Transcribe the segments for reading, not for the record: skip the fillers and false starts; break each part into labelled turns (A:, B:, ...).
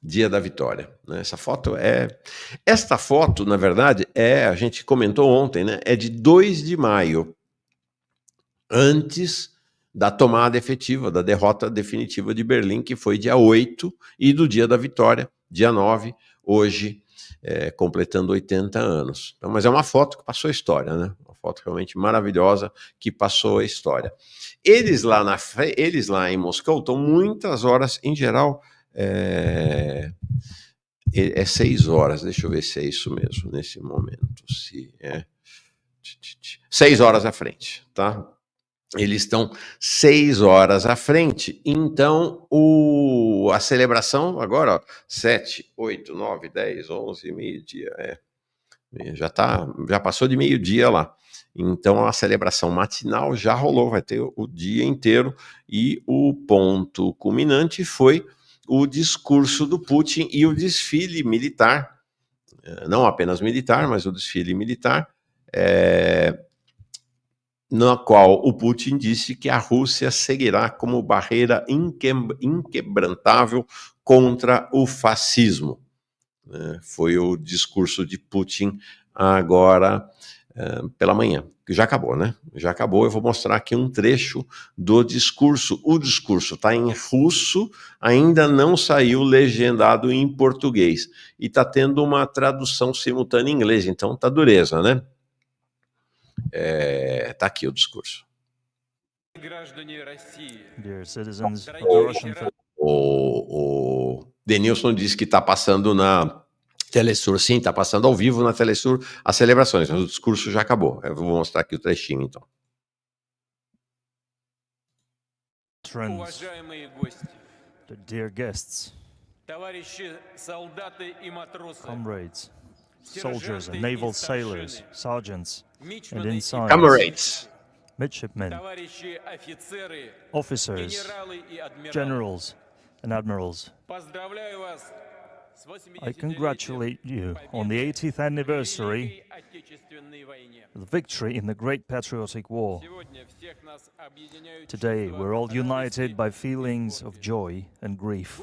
A: dia da vitória, né? Esta foto, na verdade, a gente comentou ontem, né? É de 2 de maio, antes da tomada efetiva, da derrota definitiva de Berlim, que foi dia 8, e do dia da vitória, dia 9, hoje, completando 80 anos. Então, mas é uma foto que passou a história, né? Uma foto realmente maravilhosa que passou a história. Eles lá em Moscou estão muitas horas, em geral, 6 horas, deixa eu ver se é isso mesmo, nesse momento, se é 6 horas à frente, tá? Eles estão 6 horas à frente, então a celebração agora, ó, 7, 8, 9, 10, 11, meio-dia, já passou de meio-dia lá. Então a celebração matinal já rolou, vai ter o dia inteiro, e o ponto culminante foi o discurso do Putin e o desfile militar, não apenas militar, mas o desfile militar, na qual o Putin disse que a Rússia seguirá como barreira inquebrantável contra o fascismo. Foi o discurso de Putin agora pela manhã, que já acabou, né? Já acabou. Eu vou mostrar aqui um trecho do discurso. O discurso está em russo, ainda não saiu legendado em português, e está tendo uma tradução simultânea em inglês, então tá dureza, né? Tá aqui o discurso.
B: Dear citizens of the Russian
A: O Denilson disse que está passando na Telesur, sim, está passando ao vivo na Telesur as celebrações, mas o discurso já acabou. Eu vou mostrar aqui o trechinho, então.
B: Friends, the dear guests, comrades, soldiers and naval sailors, sergeants and ensigns,
A: Comrades,
B: midshipmen, officers, generals and admirals, I congratulate you on the 80th anniversary of the victory in the Great Patriotic War. Today, we're all united by feelings of joy and grief,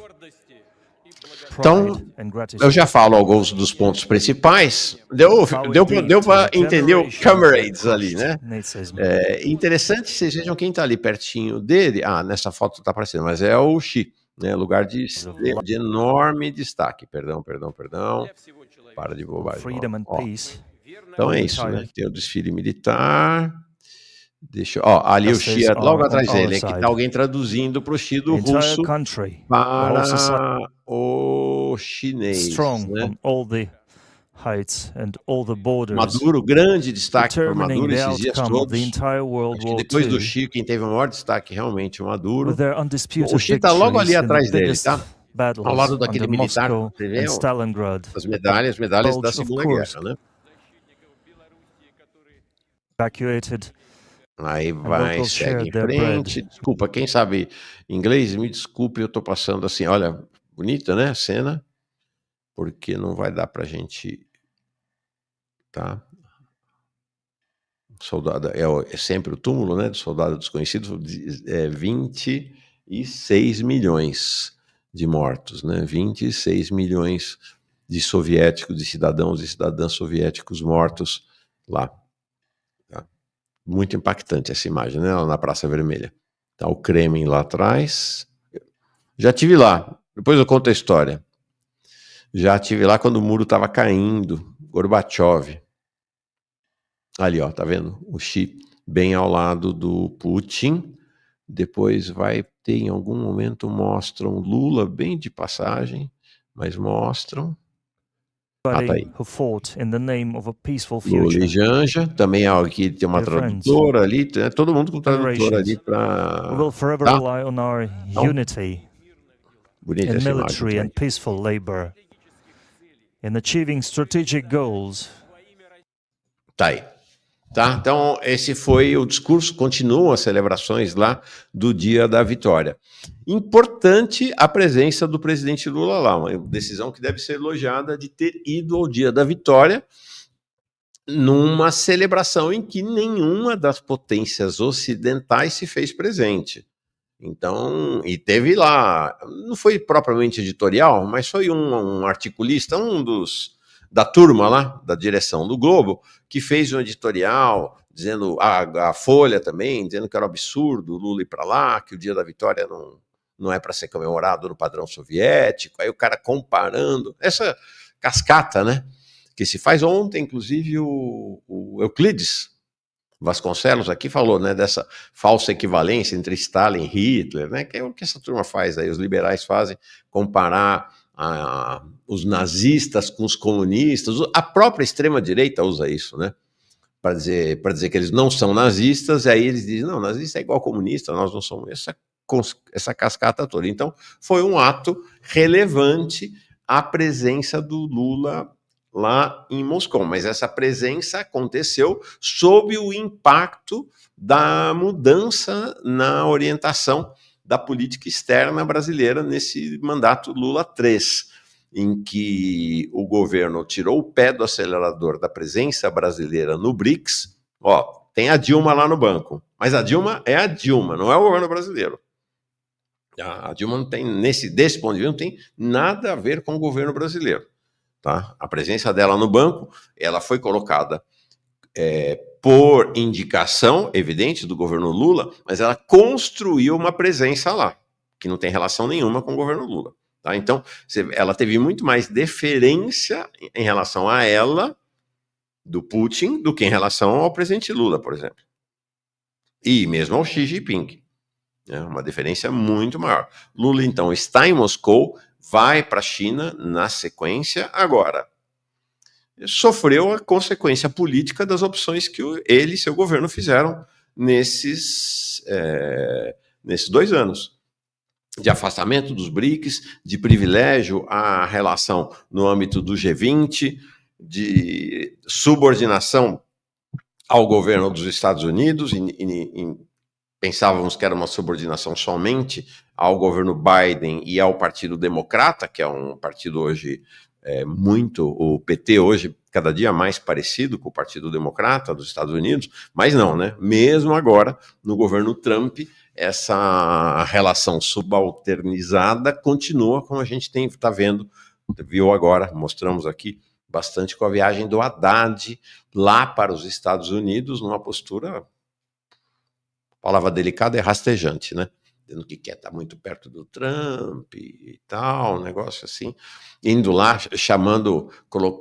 A: então,
B: pride and gratitude.
A: eu já falo alguns dos pontos principais. Deu para entender o comrades ali, né? Interessante, vocês vejam quem está ali pertinho dele. Nessa foto está aparecendo, mas é o Xi, né? Lugar de enorme destaque. Perdão. Para de bobagem.
B: Freedom and peace.
A: Então é isso, né? Tem o desfile militar. Ali o Xi é logo atrás dele, que está alguém traduzindo para o Xi do russo para o chinês.
B: Strong
A: né?
B: on all the heights and all the borders.
A: Maduro, grande destaque para Maduro esses dias todos. Depois do
B: II,
A: Xi, quem teve o maior destaque realmente o Maduro.
B: with their undisputed
A: O Xi está logo ali atrás dele,
B: biggest
A: tá? Ao
B: battles
A: lado daquele
B: under
A: militar,
B: Moscow
A: você vê
B: and Stalingrad,
A: as medalhas da
B: Bulge of
A: Segunda
B: Kursk.
A: Guerra, né?
B: Evacuated.
A: Aí vai, segue em frente. Desculpa, quem sabe inglês, me desculpe, eu tô passando assim, olha, bonita, né, a cena, porque não vai dar pra gente, tá? Soldado, é sempre o túmulo, né, do soldado desconhecido, 26 milhões de mortos, né, 26 milhões de soviéticos, de cidadãos e cidadãs soviéticos mortos lá. Muito impactante essa imagem, né? Lá na Praça Vermelha. Tá o Kremlin lá atrás. Já tive lá. Depois eu conto a história. Já tive lá quando o muro estava caindo. Gorbachev. Ali, ó, tá vendo? O Xi bem ao lado do Putin. Depois vai ter, em algum momento, mostram Lula bem de passagem, mas mostram. Tá aí. Lula e Janja, também aqui tem uma tradutora ali, né? Todo mundo com tradutor ali para.
B: We will forever rely on our unity
A: Bonita
B: in
A: essa
B: military
A: imagem.
B: and peaceful labor, in achieving strategic goals.
A: Tá aí. Tá? Então, esse foi o discurso, continuam as celebrações lá do Dia da Vitória. Importante a presença do presidente Lula lá, uma decisão que deve ser elogiada de ter ido ao Dia da Vitória numa celebração em que nenhuma das potências ocidentais se fez presente. Então, e teve lá, não foi propriamente editorial, mas foi um articulista, da turma lá, da direção do Globo, que fez um editorial dizendo, a Folha também, dizendo que era um absurdo o Lula ir para lá, que o dia da vitória não é para ser comemorado no padrão soviético, aí o cara comparando, essa cascata, né, que se faz ontem, inclusive o Euclides Vasconcelos aqui falou, né, dessa falsa equivalência entre Stalin e Hitler, né, que é o que essa turma faz aí, os liberais fazem, comparar os nazistas com os comunistas, a própria extrema-direita usa isso, né, para dizer que eles não são nazistas, e aí eles dizem, não, nazista é igual comunista, nós não somos, essa cascata toda. Então, foi um ato relevante a presença do Lula lá em Moscou, mas essa presença aconteceu sob o impacto da mudança na orientação da política externa brasileira nesse mandato Lula III, em que o governo tirou o pé do acelerador da presença brasileira no BRICS. Ó, tem a Dilma lá no banco, mas a Dilma é a Dilma, não é o governo brasileiro. A Dilma não tem, desse ponto de vista, não tem nada a ver com o governo brasileiro. Tá? A presença dela no banco, ela foi colocada por indicação evidente do governo Lula, mas ela construiu uma presença lá, que não tem relação nenhuma com o governo Lula. Tá? Então, ela teve muito mais deferência em relação a ela, do Putin, do que em relação ao presidente Lula, por exemplo. E mesmo ao Xi Jinping. Uma deferência muito maior. Lula, então, está em Moscou, vai para a China na sequência. Agora, sofreu a consequência política das opções que ele e seu governo fizeram nesses 2 anos. De afastamento dos BRICS, de privilégio à relação no âmbito do G20, de subordinação ao governo dos Estados Unidos, pensávamos que era uma subordinação somente ao governo Biden e ao Partido Democrata, que é um partido hoje o PT hoje cada dia mais parecido com o Partido Democrata dos Estados Unidos, mas não, né? Mesmo agora, no governo Trump, essa relação subalternizada continua, como a gente está vendo, viu agora, mostramos aqui bastante com a viagem do Haddad lá para os Estados Unidos, numa postura, a palavra delicada é rastejante, né? Dizendo que quer estar muito perto do Trump e tal, um negócio assim, indo lá,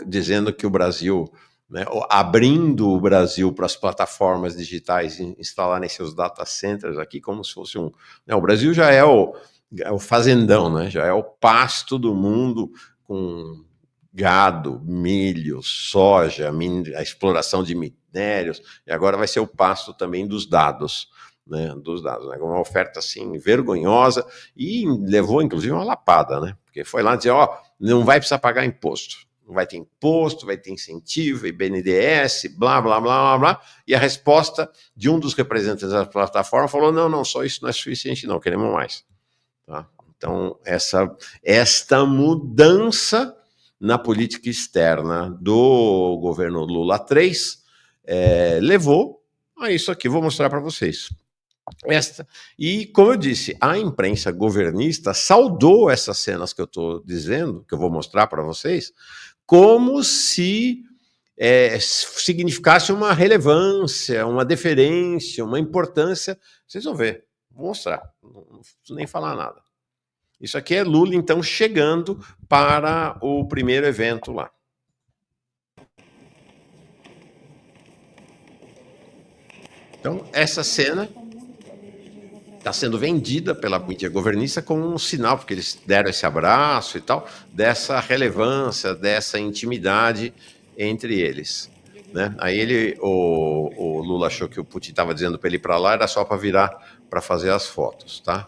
A: dizendo que o Brasil, né, abrindo o Brasil para as plataformas digitais instalarem seus data centers aqui, como se fosse né, o Brasil já é o fazendão, né, já é o pasto do mundo com gado, milho, soja, a exploração de minérios, e agora vai ser o pasto também dos dados. Né, uma oferta assim vergonhosa e levou inclusive uma lapada, né? Porque foi lá dizer, não vai precisar pagar imposto, não vai ter imposto, vai ter incentivo, e BNDES, blá, blá, blá, blá, blá, e a resposta de um dos representantes da plataforma falou, não, só isso não é suficiente não, queremos mais. Tá? Então, esta mudança na política externa do governo Lula III levou a isso aqui, vou mostrar para vocês. E, como eu disse, a imprensa governista saudou essas cenas que eu estou dizendo, que eu vou mostrar para vocês, como se significasse uma relevância, uma deferência, uma importância. Vocês vão ver, vou mostrar, não preciso nem falar nada. Isso aqui é Lula, então, chegando para o primeiro evento lá. Então, essa cena está sendo vendida pela mídia governista como um sinal, porque eles deram esse abraço e tal, dessa relevância, dessa intimidade entre eles. Né? Aí o Lula achou que o Putin estava dizendo para ele ir para lá, era só para virar para fazer as fotos. Tá?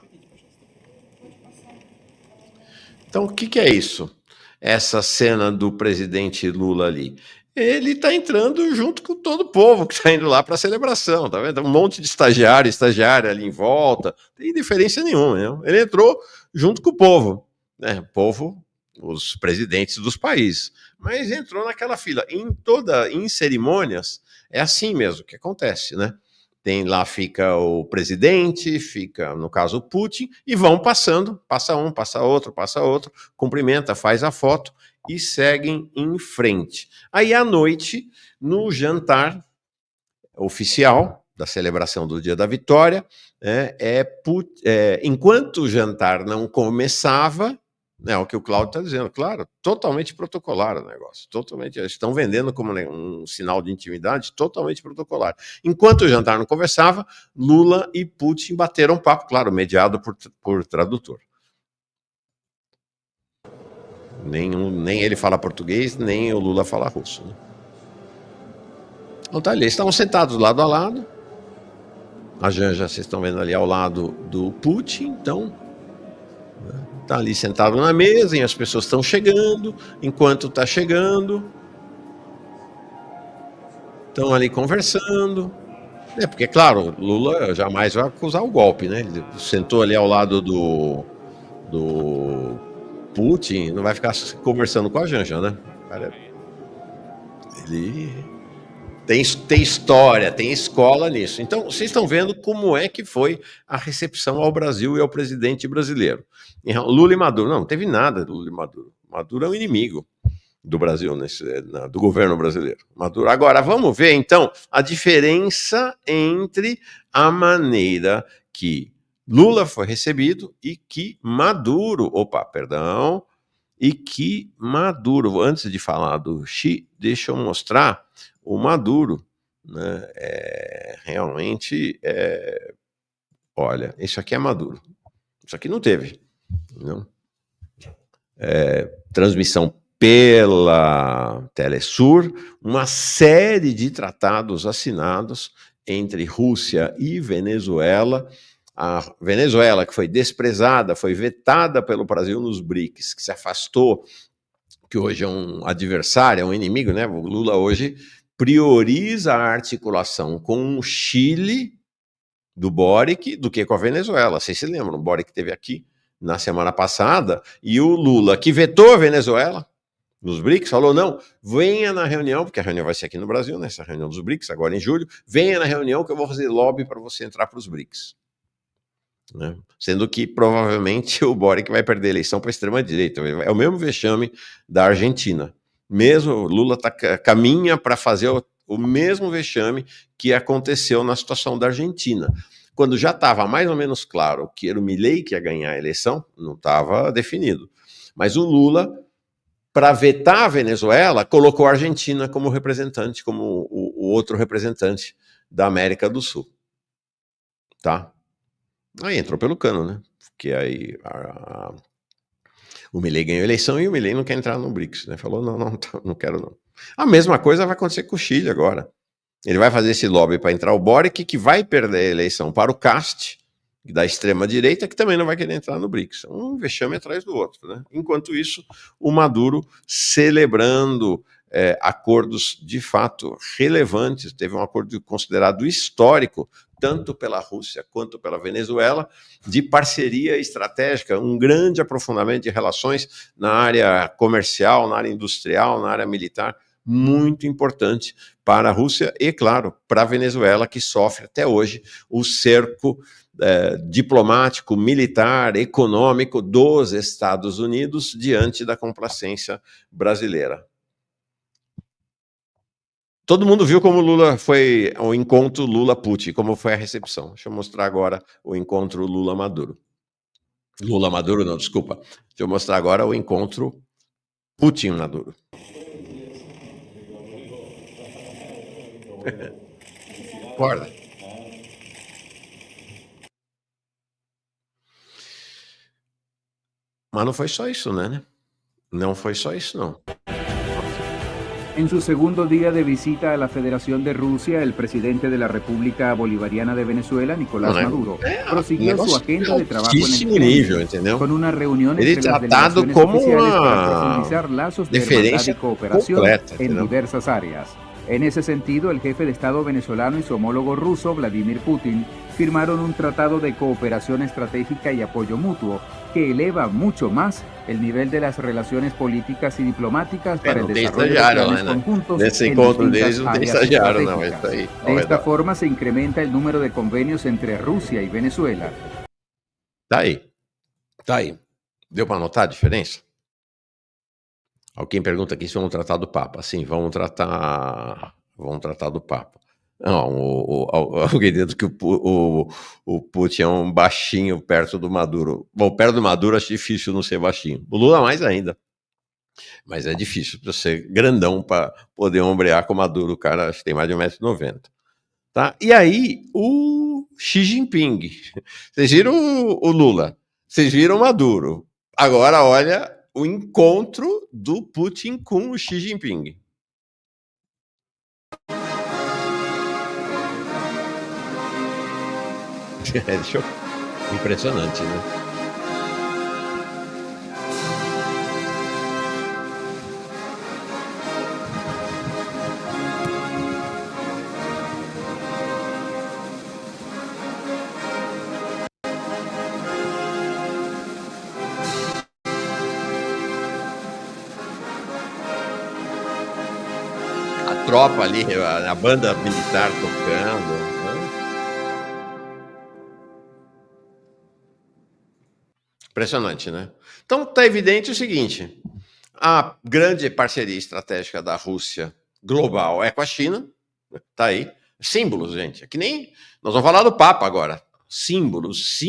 A: Então, o que é isso? Essa cena do presidente Lula ali. Ele está entrando junto com todo o povo que está indo lá para a celebração, tá vendo? Um monte de estagiária ali em volta, não tem diferença nenhuma. Né? Ele entrou junto com o povo, né? O povo, os presidentes dos países, mas entrou naquela fila. Em cerimônias, é assim mesmo que acontece, né? Lá fica o presidente, fica, no caso, o Putin, e vão passando, passa um, passa outro, cumprimenta, faz a foto e seguem em frente. Aí, à noite, no jantar oficial da celebração do Dia da Vitória, enquanto o jantar não começava, é o que o Cláudio está dizendo, claro, totalmente protocolar o negócio, totalmente, eles estão vendendo como um sinal de intimidade totalmente protocolar. Enquanto o jantar não conversava, Lula e Putin bateram papo, claro, mediado por tradutor. Nem ele fala português, nem o Lula fala russo, né? Então tá ali, eles estavam sentados lado a lado, a Janja, vocês estão vendo ali ao lado do Putin, então tá ali sentado na mesa e as pessoas estão chegando, enquanto tá chegando, estão ali conversando, porque claro, Lula jamais vai acusar o golpe, né? Ele sentou ali ao lado do Putin, não vai ficar conversando com a Janja, né? Ele tem história, tem escola nisso. Então, vocês estão vendo como é que foi a recepção ao Brasil e ao presidente brasileiro. Lula e Maduro, não teve nada de Lula e Maduro. Maduro é um inimigo do Brasil, do governo brasileiro. Maduro. Agora, vamos ver, então, a diferença entre a maneira que Lula foi recebido e que Maduro, antes de falar do Xi, deixa eu mostrar o Maduro, né? Realmente, olha, isso aqui é Maduro. Isso aqui não teve. Não? Transmissão pela Telesur, uma série de tratados assinados entre Rússia e Venezuela. A Venezuela, que foi desprezada, foi vetada pelo Brasil nos BRICS, que se afastou, que hoje é um adversário, é um inimigo, né? O Lula hoje prioriza a articulação com o Chile do Boric do que com a Venezuela. Vocês se lembram, o Boric esteve aqui na semana passada e o Lula, que vetou a Venezuela nos BRICS, falou, não, venha na reunião, porque a reunião vai ser aqui no Brasil, nessa reunião dos BRICS, agora em julho, venha na reunião que eu vou fazer lobby para você entrar para os BRICS. Né? Sendo que provavelmente o Boric vai perder a eleição para a extrema-direita. É o mesmo vexame da Argentina. Mesmo Lula caminha para fazer o mesmo vexame que aconteceu na situação da Argentina. Quando já estava mais ou menos claro que era o Milei que ia ganhar a eleição, não estava definido. Mas o Lula, para vetar a Venezuela, colocou a Argentina como representante, como o outro representante da América do Sul. Tá? Aí entrou pelo cano, né? Porque aí o Milei ganhou a eleição e o Milei não quer entrar no BRICS, né? Falou, não quero não. A mesma coisa vai acontecer com o Chile agora. Ele vai fazer esse lobby para entrar o Boric, que vai perder a eleição para o Cast, da extrema-direita, que também não vai querer entrar no BRICS. Um vexame atrás do outro, né? Enquanto isso, o Maduro celebrando acordos de fato relevantes. Teve um acordo considerado histórico, tanto pela Rússia quanto pela Venezuela, de parceria estratégica, um grande aprofundamento de relações na área comercial, na área industrial, na área militar, muito importante para a Rússia e, claro, para a Venezuela, que sofre até hoje o cerco diplomático, militar, econômico dos Estados Unidos diante da complacência brasileira. Todo mundo viu como Lula foi o encontro Lula-Putin, como foi a recepção. Deixa eu mostrar agora o encontro Lula-Maduro. Lula-Maduro, não, desculpa. Deixa eu mostrar agora o encontro Putin-Maduro. Acorda. Mas não foi só isso, né? Não foi só isso, não.
C: En su segundo día de visita a la Federación de Rusia, el presidente de la República Bolivariana de Venezuela, Nicolás Maduro, prosiguió su agenda de trabajo en el exterior, con una reunión entre las delegaciones oficiales para profundizar lazos de hermandad y cooperación en diversas áreas. En ese sentido, el jefe de Estado venezolano y su homólogo ruso, Vladimir Putin, firmaron un tratado de cooperación estratégica y apoyo mutuo que eleva mucho más el nivel de las relaciones políticas y diplomáticas para el desarrollo de planes conjuntos en distintas áreas estratégicas. De esta forma se incrementa el número de convenios entre Rússia e Venezuela.
A: Tá aí. Deu para notar a diferença? Alguém pergunta aqui se vão tratar do Papa. Sim, vão tratar do Papa. Não, alguém diz que o Putin é um baixinho perto do Maduro. Bom, perto do Maduro acho difícil não ser baixinho. O Lula mais ainda. Mas é difícil para ser grandão para poder ombrear com o Maduro. O cara acho que tem mais de 1,90 m. Tá? E aí, o Xi Jinping. Vocês viram o Lula. Vocês viram o Maduro. Agora, olha o encontro do Putin com o Xi Jinping. Impressionante, né? A tropa ali, a banda militar tocando. Impressionante, né? Então, tá evidente o seguinte, a grande parceria estratégica da Rússia global é com a China, tá aí, símbolos, gente, é que nem, nós vamos falar do Papa agora, símbolos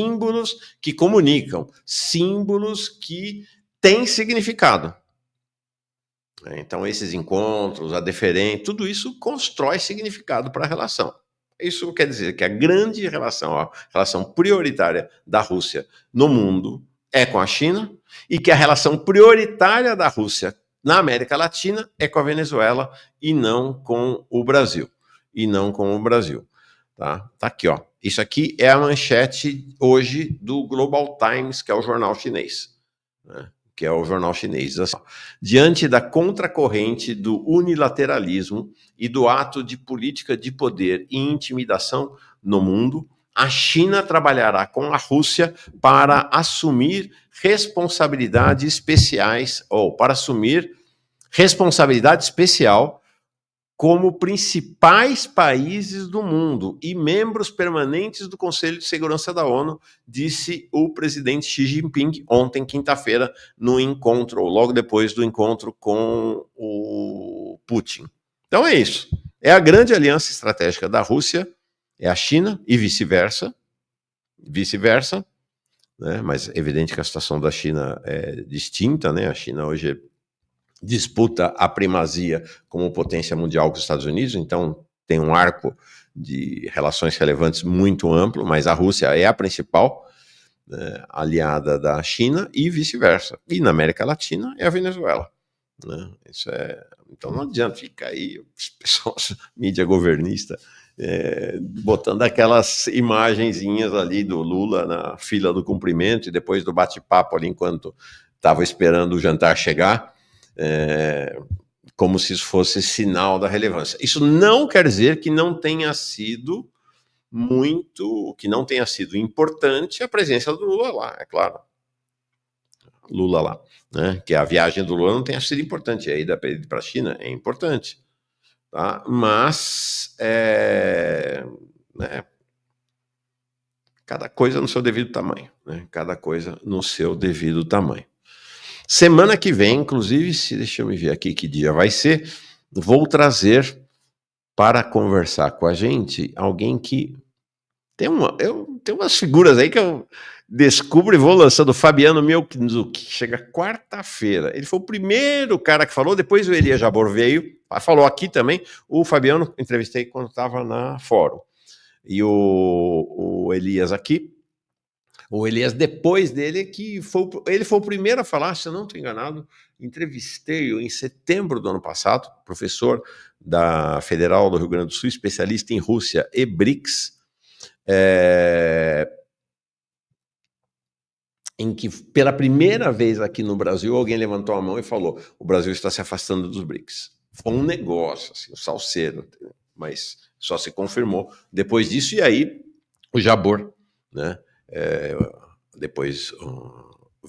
A: que comunicam, símbolos que têm significado. Então, esses encontros, a deferência, tudo isso constrói significado para a relação. Isso quer dizer que a grande relação, a relação prioritária da Rússia no mundo é com a China, e que a relação prioritária da Rússia na América Latina é com a Venezuela e não com o Brasil. Tá aqui, ó. Isso aqui é a manchete hoje do Global Times, que é o jornal chinês. Né? Assim, diante da contracorrente do unilateralismo e do ato de política de poder e intimidação no mundo, a China trabalhará com a Rússia para assumir responsabilidade especial como principais países do mundo e membros permanentes do Conselho de Segurança da ONU, disse o presidente Xi Jinping ontem, quinta-feira, no encontro, ou logo depois do encontro com o Putin. Então é isso. É a grande aliança estratégica da Rússia, é a China e vice-versa, né? Mas é evidente que a situação da China é distinta, né? A China hoje disputa a primazia como potência mundial com os Estados Unidos, então tem um arco de relações relevantes muito amplo, mas a Rússia é a principal aliada da China e vice-versa. E na América Latina é a Venezuela. Né? Então não adianta ficar aí, os pessoas, mídia governista, botando aquelas imagenzinhas ali do Lula na fila do cumprimento e depois do bate-papo ali enquanto estava esperando o jantar chegar, como se isso fosse sinal da relevância. Isso não quer dizer que não tenha sido importante a presença do Lula lá, é claro. Lula lá, né? Que a viagem do Lula não tenha sido importante, a ida para a China é importante, tá? Mas né? Cada coisa no seu devido tamanho, né? Cada coisa no seu devido tamanho. Semana que vem, inclusive, deixa eu me ver aqui que dia vai ser, vou trazer para conversar com a gente alguém que tem umas figuras aí que eu descubro e vou lançando. O Fabiano Mielczuk, chega quarta-feira. Ele foi o primeiro cara que falou, depois o Elias Jabor veio, falou aqui também. O Fabiano entrevistei quando estava na Fórum. E o Elias aqui. O Elias, depois dele, ele foi o primeiro a falar, se eu não estou enganado, entrevistei-o em setembro do ano passado, professor da Federal do Rio Grande do Sul, especialista em Rússia e BRICS, em que pela primeira vez aqui no Brasil, alguém levantou a mão e falou, o Brasil está se afastando dos BRICS. Foi um negócio, assim, um salseiro, mas só se confirmou depois disso, e aí o Jabor, né? Depois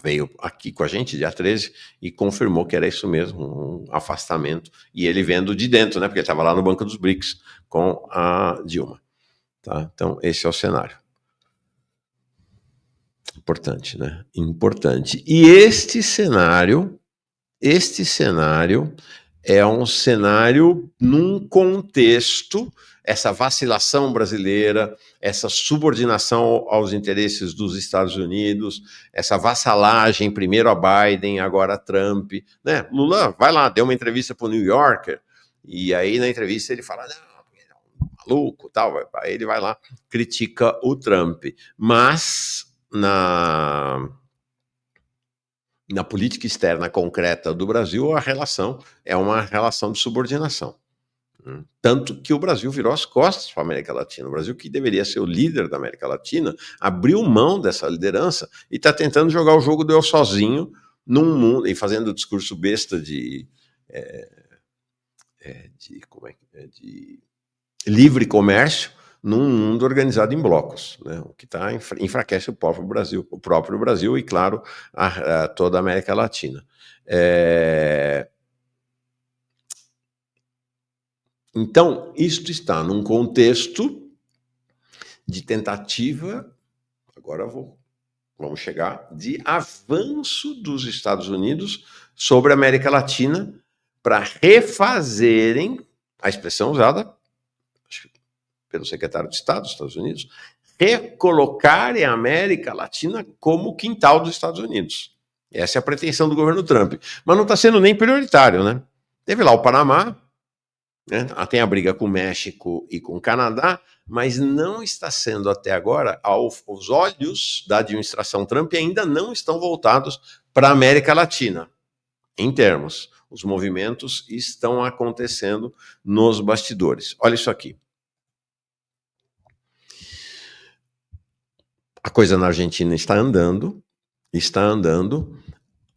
A: veio aqui com a gente, dia 13, e confirmou que era isso mesmo, um afastamento, e ele vendo de dentro, né? Porque ele estava lá no Banco dos BRICS com a Dilma. Tá? Então, esse é o cenário. Importante, né? Importante. E este cenário é um cenário num contexto, essa vacilação brasileira, essa subordinação aos interesses dos Estados Unidos, essa vassalagem, primeiro a Biden, agora a Trump, né? Lula vai lá, deu uma entrevista para o New Yorker, e aí na entrevista ele fala, não, maluco, tal, aí ele vai lá, critica o Trump, mas na política externa concreta do Brasil, a relação é uma relação de subordinação. Tanto que o Brasil virou as costas para a América Latina. O Brasil, que deveria ser o líder da América Latina, abriu mão dessa liderança e está tentando jogar o jogo do eu sozinho num mundo, e fazendo discurso besta de livre comércio num mundo organizado em blocos, né? O que enfraquece o próprio Brasil e, claro, toda a América Latina. Então, isto está num contexto de tentativa, agora vamos chegar, de avanço dos Estados Unidos sobre a América Latina para refazerem, a expressão usada pelo secretário de Estado dos Estados Unidos, recolocarem a América Latina como quintal dos Estados Unidos. Essa é a pretensão do governo Trump. Mas não está sendo nem prioritário, né? Teve lá o Panamá, né? Tem a briga com o México e com o Canadá, mas não está sendo até agora, os olhos da administração Trump ainda não estão voltados para a América Latina, em termos. Os movimentos estão acontecendo nos bastidores. Olha isso aqui. A coisa na Argentina está andando.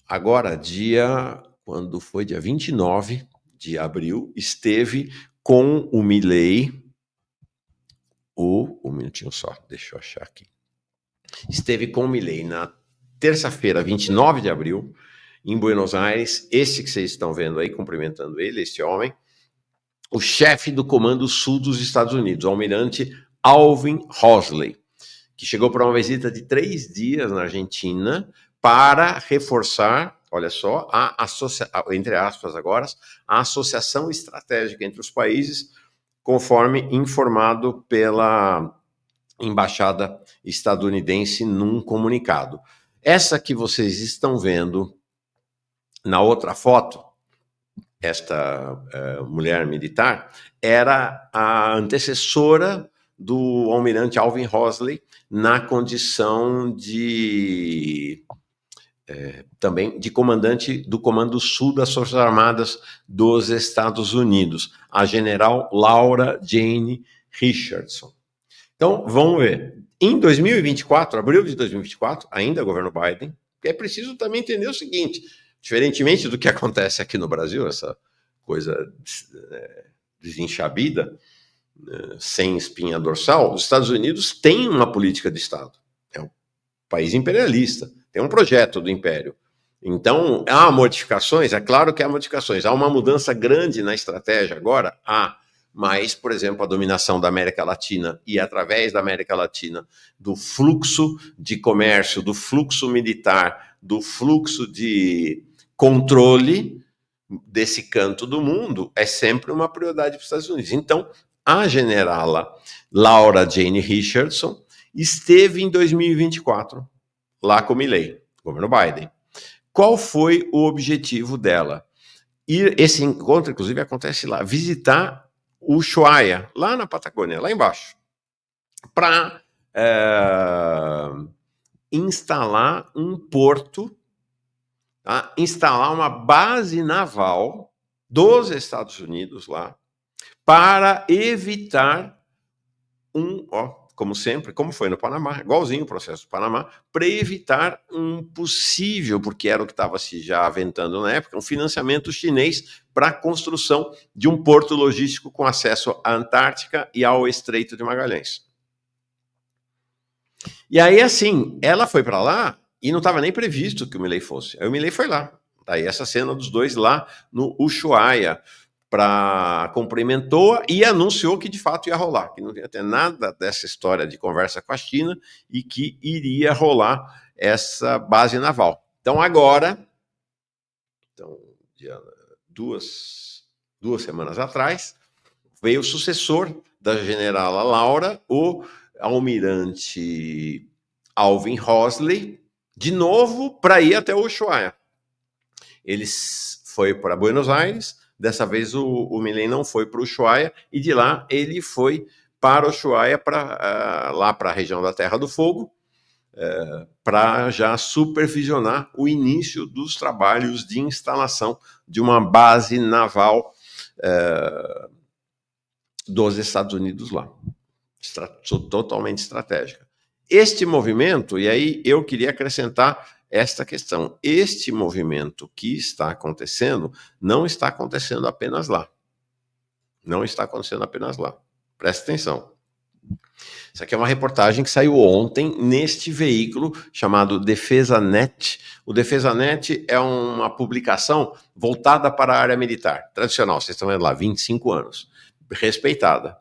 A: Agora, quando foi dia 29 de abril, esteve com o Milei, um minutinho só, deixa eu achar aqui. Esteve com o Milei na terça-feira, 29 de abril, em Buenos Aires, esse que vocês estão vendo aí, cumprimentando ele, esse homem, o chefe do Comando Sul dos Estados Unidos, o almirante Alvin Hosley, que chegou para uma visita de 3 dias na Argentina para reforçar, olha só, entre aspas agora, a associação estratégica entre os países, conforme informado pela embaixada estadunidense num comunicado. Essa que vocês estão vendo na outra foto, esta mulher militar, era a antecessora do almirante Alvin Hosley na condição também de comandante do Comando Sul das Forças Armadas dos Estados Unidos, a general Laura Jane Richardson. Então, vamos ver. Em 2024, abril de 2024, ainda governo Biden, é preciso também entender o seguinte, diferentemente do que acontece aqui no Brasil, essa coisa desenxabida, sem espinha dorsal, os Estados Unidos têm uma política de Estado. É um país imperialista, tem um projeto do império. Então, há modificações? É claro que há modificações. Há uma mudança grande na estratégia agora? Há. Mas, por exemplo, a dominação da América Latina e, através da América Latina, do fluxo de comércio, do fluxo militar, do fluxo de controle desse canto do mundo, é sempre uma prioridade para os Estados Unidos. Então, a generala Laura Jane Richardson esteve em 2024 lá com o Milei, governo Biden. Qual foi o objetivo dela? Esse encontro, inclusive, acontece lá, visitar o Ushuaia, lá na Patagônia, lá embaixo, para instalar um porto, tá? Instalar uma base naval dos Estados Unidos lá, para evitar como sempre, como foi no Panamá, igualzinho o processo do Panamá, para evitar um possível, porque era o que estava se já aventando na época, um financiamento chinês para a construção de um porto logístico com acesso à Antártica e ao Estreito de Magalhães. E aí, assim, ela foi para lá e não estava nem previsto que o Milei fosse. Aí o Milei foi lá. Aí essa cena dos dois lá no Ushuaia, cumprimentou e anunciou que de fato ia rolar, que não ia ter nada dessa história de conversa com a China e que iria rolar essa base naval. Então agora, duas semanas atrás, veio o sucessor da generala Laura, o almirante Alvin Hosley, de novo para ir até o Ushuaia. Eles foi para Buenos Aires, dessa vez o Milei não foi para o Ushuaia, e de lá ele foi para o Ushuaia, lá para a região da Terra do Fogo, para já supervisionar o início dos trabalhos de instalação de uma base naval dos Estados Unidos lá. Totalmente estratégica. Este movimento, e aí eu queria acrescentar esta questão, este movimento que está acontecendo, não está acontecendo apenas lá. Não está acontecendo apenas lá. Presta atenção. Isso aqui é uma reportagem que saiu ontem neste veículo chamado DefesaNet. O DefesaNet é uma publicação voltada para a área militar, tradicional, vocês estão vendo lá, 25 anos. Respeitada,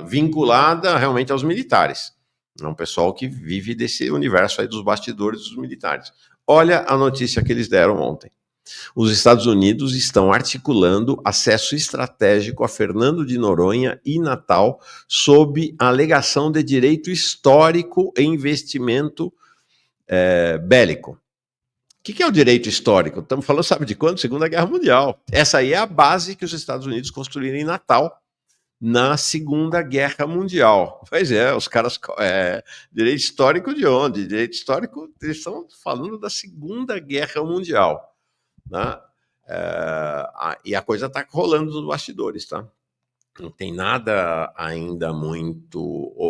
A: vinculada realmente aos militares. É um pessoal que vive desse universo aí dos bastidores dos militares. Olha a notícia que eles deram ontem. Os Estados Unidos estão articulando acesso estratégico a Fernando de Noronha e Natal sob a alegação de direito histórico e investimento bélico. O que é o direito histórico? Estamos falando, sabe de quando? Segunda Guerra Mundial. Essa aí é a base que os Estados Unidos construíram em Natal na Segunda Guerra Mundial. Pois é, os caras... direito histórico de onde? Direito histórico, eles estão falando da Segunda Guerra Mundial. Né? E a coisa está rolando nos bastidores, tá? Não tem nada ainda muito...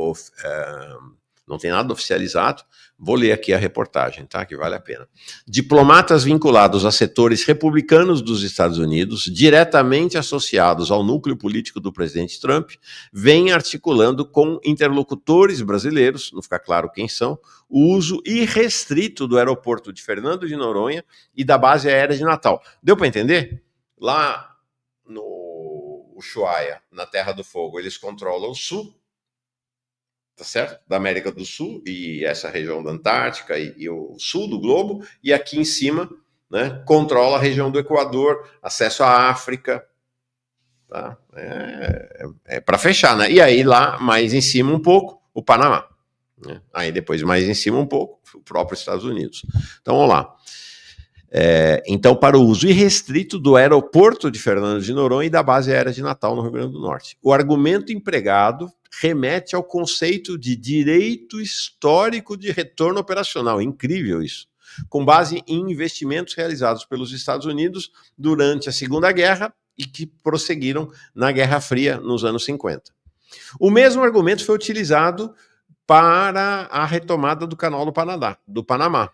A: não tem nada oficializado. Vou ler aqui a reportagem, tá? Que vale a pena. Diplomatas vinculados a setores republicanos dos Estados Unidos, diretamente associados ao núcleo político do presidente Trump, vêm articulando com interlocutores brasileiros, não fica claro quem são, o uso irrestrito do aeroporto de Fernando de Noronha e da base aérea de Natal. Deu para entender? Lá no Ushuaia, na Terra do Fogo, eles controlam o sul, tá certo? Da América do Sul e essa região da Antártica e o sul do globo, e aqui em cima, né, controla a região do Equador, acesso à África, tá? Para fechar, né? E aí lá, mais em cima um pouco, o Panamá, né? Aí depois mais em cima um pouco, o próprio Estados Unidos. Então vamos lá. Então, para o uso irrestrito do aeroporto de Fernando de Noronha e da base aérea de Natal, no Rio Grande do Norte. O argumento empregado remete ao conceito de direito histórico de retorno operacional. Incrível isso. Com base em investimentos realizados pelos Estados Unidos durante a Segunda Guerra e que prosseguiram na Guerra Fria nos anos 50. O mesmo argumento foi utilizado para a retomada do canal do Panamá,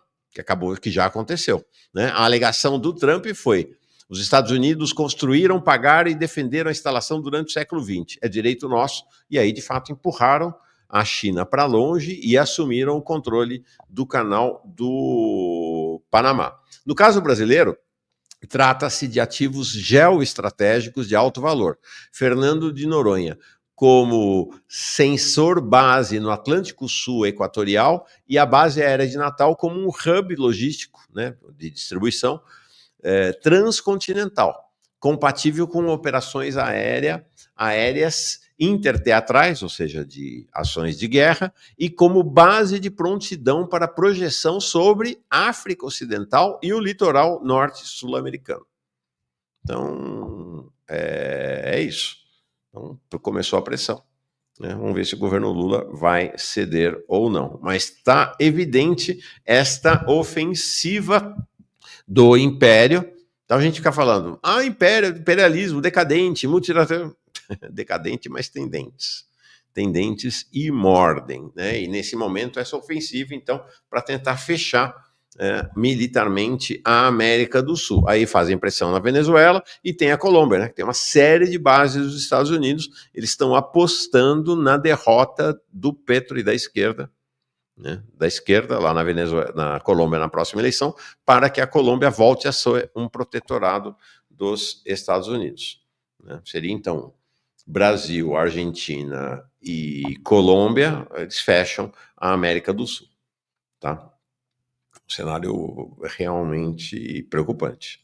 A: que já aconteceu, né? A alegação do Trump foi: os Estados Unidos construíram, pagaram e defenderam a instalação durante o século XX. É direito nosso. E aí, de fato, empurraram a China para longe e assumiram o controle do canal do Panamá. No caso brasileiro, trata-se de ativos geoestratégicos de alto valor. Fernando de Noronha, como sensor base no Atlântico Sul Equatorial, e a base aérea de Natal como um hub logístico, né, de distribuição transcontinental, compatível com operações aéreas interteatrais, ou seja, de ações de guerra, e como base de prontidão para projeção sobre África Ocidental e o litoral norte sul-americano. Então, é isso. Então, começou a pressão, né? Vamos ver se o governo Lula vai ceder ou não. Mas está evidente esta ofensiva do império. Então a gente fica falando, imperialismo, decadente, multilateral. Decadente, mas tem dentes. Tem dentes e mordem, né? E nesse momento essa ofensiva, então, para tentar fechar militarmente a América do Sul. Aí fazem pressão na Venezuela e tem a Colômbia, né? Tem uma série de bases dos Estados Unidos. Eles estão apostando na derrota do Petro e da esquerda, né, da esquerda lá na Venezuela, na Colômbia, na próxima eleição, para que a Colômbia volte a ser um protetorado dos Estados Unidos, né? Seria então Brasil, Argentina e Colômbia, eles fecham a América do Sul, tá? Um cenário realmente preocupante.